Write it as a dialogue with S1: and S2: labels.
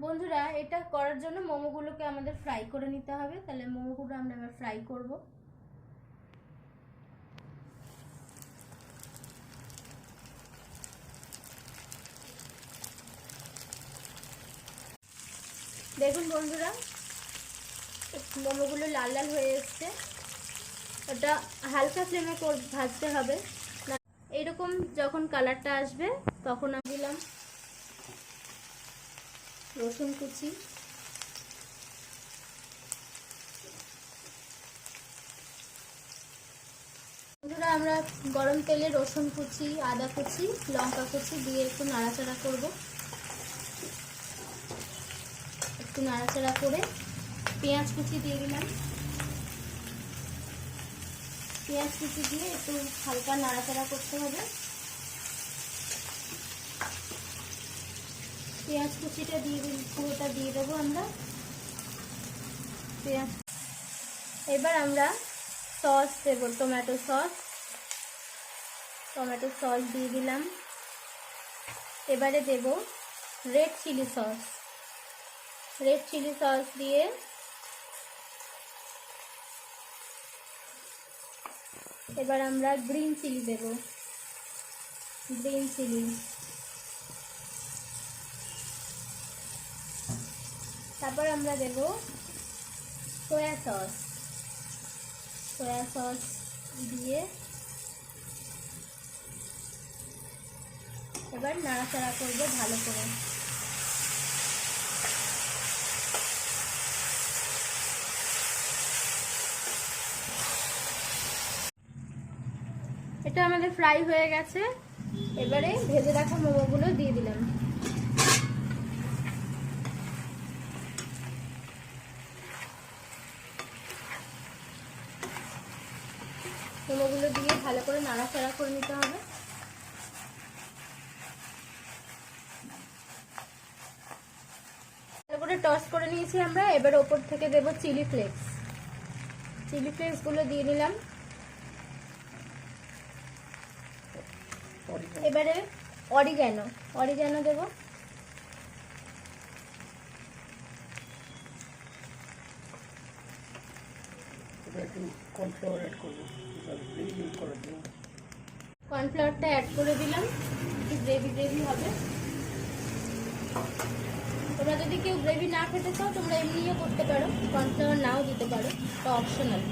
S1: বন্ধুরা, এটা করার জন্য মোমোগুলোকে আমাদের ফ্রাই করে নিতে হবে। তাহলে মোমোগুলো আমরা এবার ফ্রাই করব। দেখুন বন্ধুরা, মোমোগুলো লাল লাল হয়ে এসছে। ওটা হালকা ফ্লেমে ভাজতে হবে। এইরকম যখন কালারটা আসবে তখন আমি দিলাম রসুন কুচি, বন্ধুরা আমরা গরম তেলে রসুন কুচি, আদা কুচি, লঙ্কা কুচি দিয়ে একটু নাড়াচাড়া করব। একটু নাড়াচাড়া করে পেঁয়াজ কুচি দিয়ে দিলাম। পেঁয়াজ কুচি দিয়ে একটু হালকা নাড়াচাড়া করতে হবে। পেঁয়াজ কুচিটা পুরোটা দিয়ে দেবো আমরা। পেঁয়াজ এবার আমরা সস দেবো, টমেটো সস দিয়ে দিলাম। এবারে দেব রেড চিলি সস দিয়ে এবার আমরা গ্রিন চিলি দেব। তারপর আমরা দেব সয়া সস দিয়ে এবার নাড়াচাড়া করবো ভালো করে। এটা আমাদের ফ্রাই হয়ে গেছে। এবারে ভেজে রাখা মোমোগুলো দিয়ে দিলাম। মোমোগুলো দিয়ে ভালো করে নাড়াচাড়া করে নিতে হবে। ভালো করে টস করে নিয়েছি আমরা। এবার ওপর থেকে দেব চিলি ফ্লেক্স গুলো দিয়ে নিলাম। এবারে অরিগ্যানো দেব। কর্নফ্লাওয়ারটা অ্যাড করে দিলাম, একটু গ্রেভি হবে। তোমরা যদি কেউ গ্রেভি না খেতে চাও তোমরা এমনিও করতে পারো, কর্নফ্লাওয়ার নাও দিতে পারো, এটা অপশনাল।